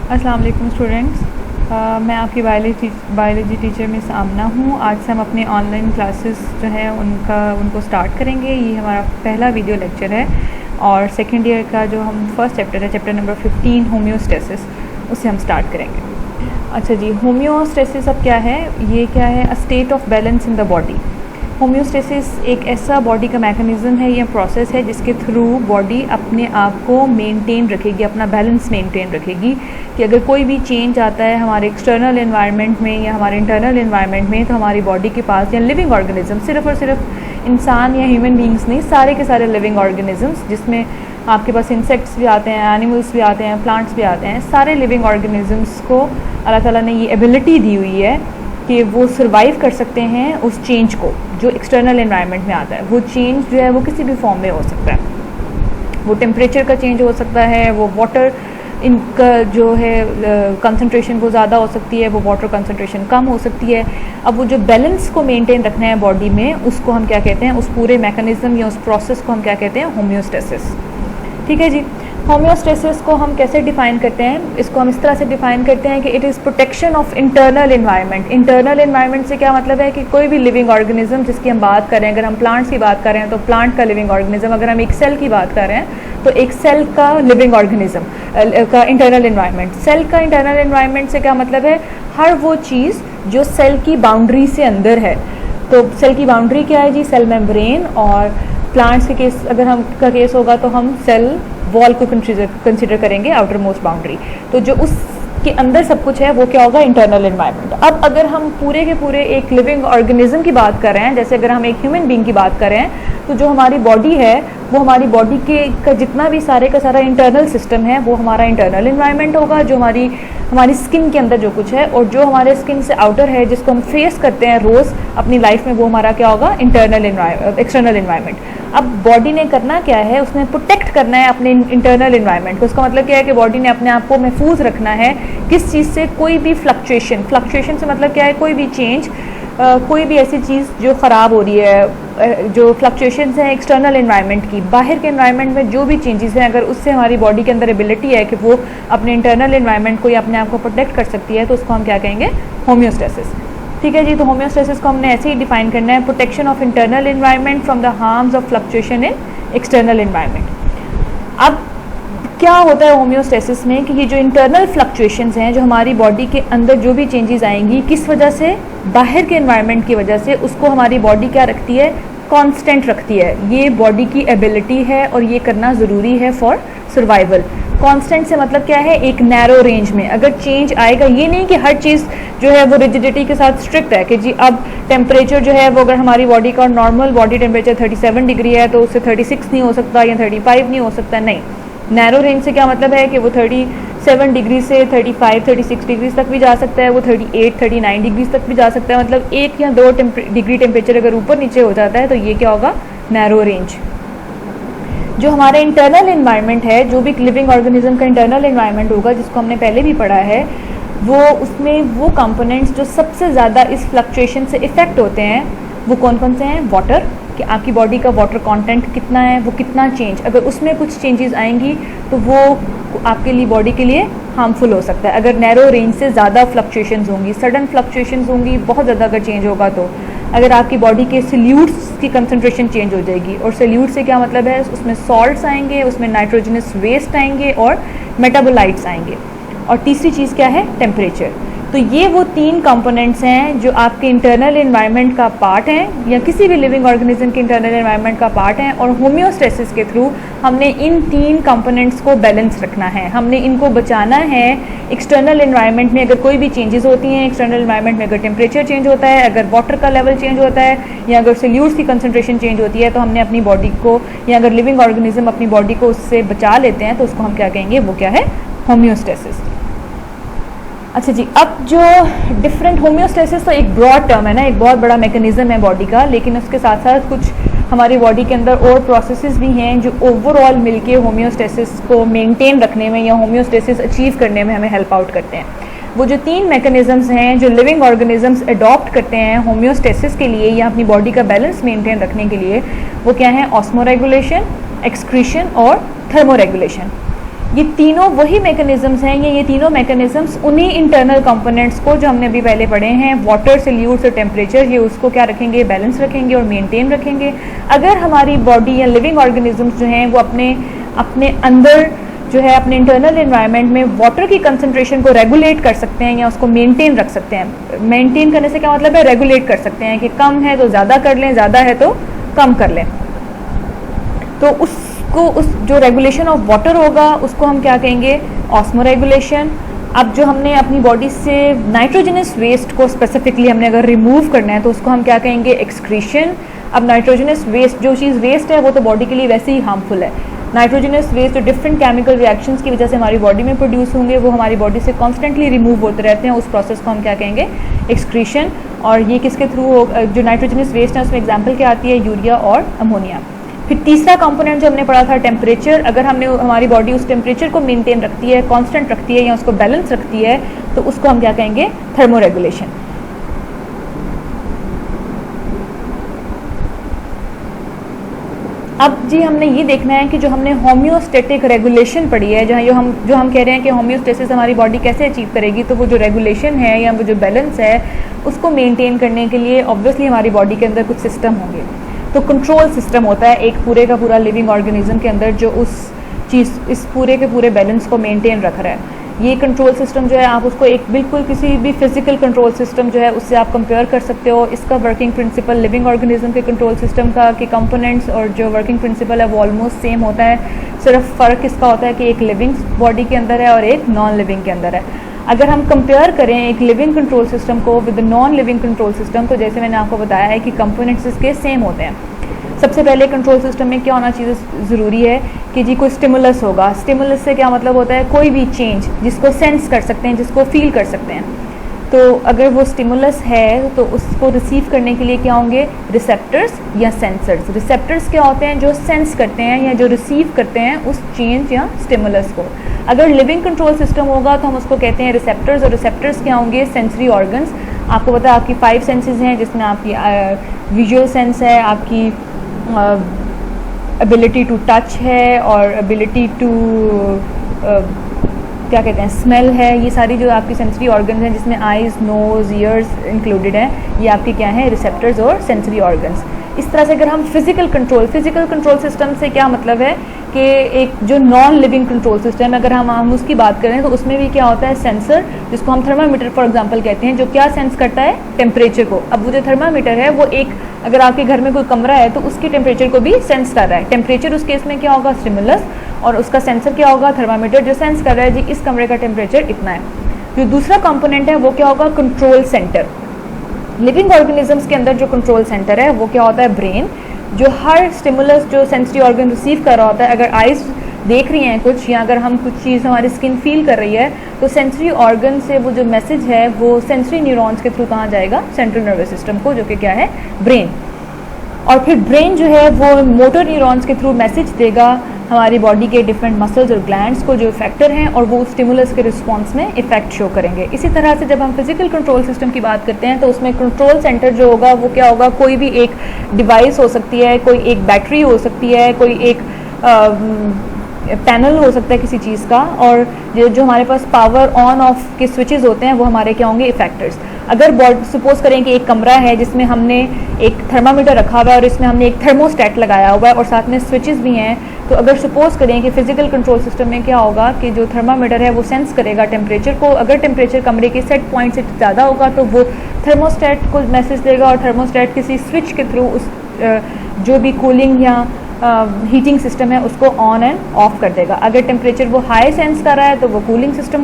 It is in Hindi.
अस्सलाम वालेकुम स्टूडेंट्स। मैं आपकी बायोलॉजी टीचर मिस आमना हूँ। आज से हम अपने ऑनलाइन क्लासेस जो है उनको स्टार्ट करेंगे। ये हमारा पहला वीडियो लेक्चर है और सेकेंड ईयर का जो हम फर्स्ट चैप्टर है, चैप्टर नंबर 15 होम्योस्टेसिस, उससे हम स्टार्ट करेंगे। अच्छा जी, होम्योस्टेसिस अब क्या है? ये क्या है? A state of balance in the body. Homeostasis एक ऐसा बॉडी का मैकेनिज़्म है या प्रोसेस है जिसके थ्रू बॉडी अपने आप को मेंटेन रखेगी, अपना बैलेंस मेंटेन रखेगी कि अगर कोई भी चेंज आता है हमारे एक्सटर्नल एनवायरनमेंट में या हमारे इंटरनल एनवायरनमेंट में, तो हमारी बॉडी के पास या लिविंग ऑर्गेनिज्म, सिर्फ और सिर्फ इंसान या ह्यूमन बींग्स नहीं, सारे के सारे लिविंग ऑर्गेनिजम्स, जिसमें आपके पास इंसेक्ट्स भी आते हैं, एनिमल्स भी आते हैं, प्लांट्स भी आते हैं, सारे लिविंग ऑर्गेनिजम्स को अल्लाह ताला ने ये एबिलिटी दी हुई है कि वो सर्वाइव कर सकते हैं उस चेंज को जो एक्सटर्नल एनवायरनमेंट में आता है। वो चेंज जो है वो किसी भी फॉर्म में हो सकता है। वो टेम्परेचर का चेंज हो सकता है, वो वाटर इनका जो है कंसंट्रेशन वो ज़्यादा हो सकती है, वो वाटर कंसंट्रेशन कम हो सकती है। अब वो जो बैलेंस को मेंटेन रखना है बॉडी में, उसको हम क्या कहते हैं? उस पूरे मैकेनिज़्म या उस प्रोसेस को हम क्या कहते हैं? होम्योस्टेसिस। ठीक है जी। होम्योस्टेसिस को हम कैसे डिफ़ाइन करते हैं? इसको हम इस तरह से डिफ़ाइन करते हैं कि it is protection of internal environment. Internal environment से क्या मतलब है कि कोई भी लिविंग ऑर्गेनिज्म जिसकी हम बात करें, अगर हम प्लांट्स की बात करें तो प्लांट का लिविंग ऑर्गेनिज्म, अगर हम एक सेल की बात कर रहे हैं तो एक सेल का लिविंग ऑर्गेनिज्म का इंटरनल एनवायरनमेंट। सेल का इंटरनल एनवायरनमेंट से क्या मतलब है? हर वो चीज़ जो सेल की बाउंड्री से अंदर है। तो सेल की बाउंड्री क्या है जी? Cell membrane. और प्लांट्स के केस अगर हम का केस होगा तो हम सेल वॉल को कंसिडर करेंगे, आउटर मोस्ट बाउंड्री। तो जो उसके अंदर सब कुछ है वो क्या होगा? Internal environment. अब अगर हम पूरे के पूरे एक लिविंग ऑर्गेनिज्म की बात कर रहे हैं, जैसे अगर हम एक ह्यूमन बीइंग की बात कर रहे हैं, तो जो हमारी बॉडी है वो हमारी बॉडी के का जितना भी सारे का सारा इंटरनल सिस्टम है वो हमारा इंटरनल एनवायरनमेंट होगा। जो हमारी स्किन के अंदर जो कुछ है, और जो हमारे स्किन से आउटर है जिसको हम फेस करते हैं रोज़ अपनी लाइफ में, वो हमारा क्या होगा? External environment. अब बॉडी ने करना क्या है? उसने प्रोटेक्ट करना है अपने इंटरनल एनवायरनमेंट को। उसका मतलब क्या है कि बॉडी ने अपने आप को महफूज रखना है किस चीज़ से? कोई भी फ्लक्चुएशन से मतलब क्या है? कोई भी चेंज, कोई भी ऐसी चीज़ जो ख़राब हो रही है, जो फ्लक्चुएशंस हैं एक्सटर्नल एनवायरनमेंट की, बाहर के एनवायरनमेंट में जो भी चेंजेस हैं, अगर उससे हमारी बॉडी के अंदर एबिलिटी है कि वो अपने इंटरनल एनवायरनमेंट को या अपने आप को प्रोटेक्ट कर सकती है, तो उसको हम क्या कहेंगे? होम्योस्टेसिस। ठीक है जी। तो होम्योस्टेसिस को हमने ऐसे ही डिफाइन करना है, protection of internal environment from the harms of fluctuation in external environment. अब क्या होता है होम्योस्टेसिस में कि ये जो इंटरनल फ्लक्चुएशंस हैं, जो हमारी बॉडी के अंदर जो भी चेंजेस आएंगी, किस वजह से? बाहर के एनवायरनमेंट की वजह से। उसको हमारी बॉडी क्या रखती है? कांस्टेंट रखती है। ये बॉडी की एबिलिटी है और ये करना ज़रूरी है फॉर सर्वाइवल। कांस्टेंट से मतलब क्या है? एक नैरो रेंज में अगर चेंज आएगा, ये नहीं कि हर चीज़ जो है वो रिजिडिटी के साथ स्ट्रिक्ट है कि जी अब टेम्परेचर जो है वो अगर हमारी बॉडी का नॉर्मल बॉडी टेम्परेचर 37 डिग्री है तो उससे 36 नहीं हो सकता या 35 नहीं हो सकता। नहीं, नैरो रेंज से क्या मतलब है कि वो 37 डिग्री से 35-36 डिग्री तक भी जा सकता है, वो 38-39 डिग्री तक भी जा सकता है। मतलब 1 या 2 डिग्री टेम्परेचर अगर ऊपर नीचे हो जाता है तो ये क्या होगा? Narrow range. जो हमारे इंटरनल एनवायरनमेंट है, जो भी लिविंग ऑर्गेनिज्म का इंटरनल एनवायरनमेंट होगा, जिसको हमने पहले भी पढ़ा है, वो उसमें वो कंपोनेंट्स जो सबसे ज़्यादा इस फ्लक्चुएशन से इफ़ेक्ट होते हैं वो कौन कौन से हैं? वाटर, कि आपकी बॉडी का वाटर कंटेंट कितना है, वो कितना चेंज, अगर उसमें कुछ चेंजेस आएंगी तो वो आपके लिए, बॉडी के लिए हार्मफुल हो सकता है। अगर नैरो रेंज से ज़्यादा फ्लक्चुएशंस होंगी, सडन फ्लक्चुएशंस होंगी, बहुत ज़्यादा अगर चेंज होगा, तो अगर आपकी बॉडी के सल्यूट्स की कंसंट्रेशन चेंज हो जाएगी, और सल्यूट से क्या मतलब है? उसमें सॉल्ट्स आएंगे, उसमें नाइट्रोजनस वेस्ट आएंगे और मेटाबोलाइट्स आएंगे। और तीसरी चीज़ क्या है? टेम्परेचर। तो ये वो 3 कंपोनेंट्स हैं जो आपके इंटरनल एनवायरनमेंट का पार्ट हैं या किसी भी लिविंग ऑर्गेनिज्म के इंटरनल एनवायरनमेंट का पार्ट हैं। और होम्योस्टेसिस के थ्रू हमने इन 3 कंपोनेंट्स को बैलेंस रखना है, हमने इनको बचाना है। एक्सटर्नल एनवायरनमेंट में अगर कोई भी चेंजेस होती हैं, एक्सटर्नल एनवायरनमेंट में अगर टेम्परेचर चेंज होता है, अगर वाटर का लेवल चेंज होता है, या अगर सल्यूट्स की कंसनट्रेशन चेंज होती है, तो हमने अपनी बॉडी को, या अगर लिविंग ऑर्गेनिज्म अपनी बॉडी को उससे बचा लेते हैं, तो उसको हम क्या कहेंगे? वो क्या है? होम्योस्टेसिस। अच्छा जी, अब जो डिफरेंट, होम्योस्टेसिस तो एक ब्रॉड टर्म है ना, एक बहुत बड़ा मैकेनिज्म है बॉडी का, लेकिन उसके साथ साथ कुछ हमारी बॉडी के अंदर और प्रोसेसेस भी हैं जो ओवरऑल मिलके होम्योस्टेसिस को मेंटेन रखने में या होम्योस्टेसिस अचीव करने में हमें हेल्प आउट करते हैं। वो जो 3 मैकेनिज़म्स हैं जो लिविंग ऑर्गेनिजम्स अडॉप्ट करते हैं होम्योस्टेसिस के लिए या अपनी बॉडी का बैलेंस मेंटेन रखने के लिए, वो क्या है? ऑस्मोरेगुलेशन, एक्सक्रीशन और थर्मोरेगुलेशन। ये तीनों वही मैकेनिज़म्स हैं, ये तीनों मैकेनिज़म्स उन्हीं इंटरनल कंपोनेंट्स को जो हमने अभी पहले पढ़े हैं, वाटर, सल्यूट्स और टेम्परेचर, ये उसको क्या रखेंगे, बैलेंस रखेंगे और मेंटेन रखेंगे। अगर हमारी बॉडी या लिविंग ऑर्गेनिजम्स जो हैं वो अपने अंदर जो है अपने इंटरनल एनवायरनमेंट में वाटर की कंसंट्रेशन को रेगुलेट कर सकते हैं या उसको मेंटेन रख सकते हैं। मेंटेन करने से क्या मतलब है, रेगुलेट कर सकते हैं कि कम है तो ज़्यादा कर लें, ज़्यादा है तो कम कर लें। तो उस जो रेगुलेशन ऑफ वाटर होगा उसको हम क्या कहेंगे, ऑस्मोरेगुलेशन। अब जो हमने अपनी बॉडी से नाइट्रोजनस वेस्ट को स्पेसिफिकली हमने अगर रिमूव करना है तो उसको हम क्या कहेंगे, एक्सक्रीशन। अब नाइट्रोजनस वेस्ट, जो चीज़ वेस्ट है वो तो बॉडी के लिए वैसे ही हार्मफुल है। नाइट्रोजनस वेस्ट जो डिफरेंट केमिकल रिएक्शंस की वजह से हमारी बॉडी में प्रोड्यूस होंगे वो हमारी बॉडी से कॉन्स्टेंटली रिमूव होते रहते हैं, उस प्रोसेस को हम क्या कहेंगे, एक्सक्रीशन। और ये किसके थ्रू हो, जो नाइट्रोजनस वेस्ट है उसमें एग्जाम्पल क्या आती है, यूरिया और अमोनिया। फिर तीसरा कंपोनेंट जो हमने पढ़ा था टेम्परेचर, अगर हमने हमारी बॉडी उस टेम्परेचर को मेंटेन रखती है, कांस्टेंट रखती है या उसको बैलेंस रखती है तो उसको हम क्या कहेंगे, थर्मोरेगुलेशन। अब जी हमने ये देखना है कि जो हमने होम्योस्टेटिक रेगुलेशन पढ़ी है, जो हम कह रहे हैं कि होम्योस्टेसिस हमारी बॉडी कैसे अचीव करेगी, तो वो जो रेगुलेशन है या वो जो बैलेंस है उसको मेंटेन करने के लिए ऑब्वियसली हमारी बॉडी के अंदर कुछ सिस्टम होंगे। तो कंट्रोल सिस्टम होता है एक पूरे का पूरा लिविंग ऑर्गेनिज्म के अंदर जो इस पूरे के पूरे बैलेंस को मेंटेन रख रहा है। ये कंट्रोल सिस्टम जो है आप उसको एक बिल्कुल किसी भी फिजिकल कंट्रोल सिस्टम जो है उससे आप कंपेयर कर सकते हो। इसका वर्किंग प्रिंसिपल लिविंग ऑर्गेनिज्म के कंट्रोल सिस्टम का कि कंपोनेंट्स और जो वर्किंग प्रिंसिपल है वो ऑलमोस्ट सेम होता है, सिर्फ फ़र्क इसका होता है कि एक लिविंग बॉडी के अंदर है और एक नॉन लिविंग के अंदर है। अगर हम कंपेयर करें एक लिविंग कंट्रोल सिस्टम को with non living control system, तो जैसे मैंने आपको बताया है कि कंपोनेंट्स इसके सेम होते हैं। सबसे पहले कंट्रोल सिस्टम में क्या होना चाहिए, ज़रूरी है कि जी कोई स्टिमुलस होगा। स्टिमुलस से क्या मतलब होता है, कोई भी चेंज जिसको सेंस कर सकते हैं, जिसको फील कर सकते हैं। तो अगर वो स्टिमुलस है तो उसको रिसीव करने के लिए क्या होंगे, रिसेप्टर्स या सेंसर्स। रिसेप्टर्स क्या होते हैं, जो सेंस करते हैं या जो रिसीव करते हैं उस चेंज या स्टिमुलस को। अगर लिविंग कंट्रोल सिस्टम होगा तो हम उसको कहते हैं रिसेप्टर्स, और रिसेप्टर्स क्या होंगे, सेंसरी ऑर्गन्स। आपको पता है आपकी 5 सेंसेस हैं, जिसमें आपकी विजुअल सेंस है, आपकी एबिलिटी टू टच है और एबिलिटी टू क्या कहते हैं, स्मेल है। ये सारी जो आपकी सेंसरी ऑर्गन्स हैं जिसमें आइज़, नोज़, ईयर्स इंक्लूडेड हैं, ये आपके क्या हैं, रिसेप्टर्स और सेंसरी ऑर्गन्स। इस तरह से अगर हम फिजिकल कंट्रोल सिस्टम से क्या मतलब है कि एक जो नॉन लिविंग कंट्रोल सिस्टम है, अगर हम उसकी बात करें तो उसमें भी क्या होता है, सेंसर, जिसको हम थर्मामीटर फॉर एग्जांपल कहते हैं, जो क्या सेंस करता है, टेम्परेचर को। अब वो जो थर्मामीटर है वो एक, अगर आपके घर में कोई कमरा है तो उसकी टेम्परेचर को भी सेंस कर रहा है। टेम्परेचर उस केस में क्या होगा, स्टिमुलस, और उसका सेंसर क्या होगा, थर्मामीटर, जो सेंस कर रहा है जी इस कमरे का टेम्परेचर इतना है। जो दूसरा कंपोनेंट है वो क्या होगा, कंट्रोल सेंटर। लिविंग ऑर्गेनिजम्स के अंदर जो कंट्रोल सेंटर है वो क्या होता है, ब्रेन, जो हर स्टिमुलस जो सेंसरी ऑर्गन रिसीव कर रहा होता है। अगर आइज़ देख रही हैं कुछ, या अगर हम कुछ चीज़ हमारी स्किन फील कर रही है, तो सेंसरी ऑर्गन से वो जो मैसेज है वो सेंसरी न्यूरॉन्स के थ्रू कहाँ जाएगा, सेंट्रल नर्वस सिस्टम को, जो कि क्या है, ब्रेन। और फिर ब्रेन जो है वो मोटर न्यूरॉन्स के थ्रू मैसेज देगा हमारी बॉडी के डिफरेंट मसल्स और ग्लैंड्स को जो इफेक्टर हैं, और वो स्टिमुलस के रिस्पॉन्स में इफेक्ट शो करेंगे। इसी तरह से जब हम फिजिकल कंट्रोल सिस्टम की बात करते हैं तो उसमें कंट्रोल सेंटर जो होगा वो क्या होगा, कोई भी एक डिवाइस हो सकती है, कोई एक बैटरी हो सकती है, कोई एक पैनल हो सकता है किसी चीज़ का, और जो हमारे पास पावर ऑन ऑफ के स्विचेस होते हैं वो हमारे क्या होंगे, इफेक्टर्स। अगर सपोज करें कि एक कमरा है जिसमें हमने एक थर्मामीटर रखा हुआ है और इसमें हमने एक थर्मोस्टेट लगाया हुआ है और साथ में स्विचेस भी हैं, तो अगर सपोज करें कि फिजिकल कंट्रोल सिस्टम में क्या होगा कि जो थर्मामीटर है वो सेंस करेगा टेम्परेचर को। अगर टेम्परेचर कमरे के सेट पॉइंट से ज़्यादा होगा तो वो थर्मोस्टेट को मैसेज देगा, और थर्मोस्टेट किसी स्विच के थ्रू उस जो भी कूलिंग या हीटिंग सिस्टम है उसको ऑन एंड ऑफ कर देगा। अगर टेम्परेचर वो हाई सेंस कर रहा है तो वो कूलिंग सिस्टम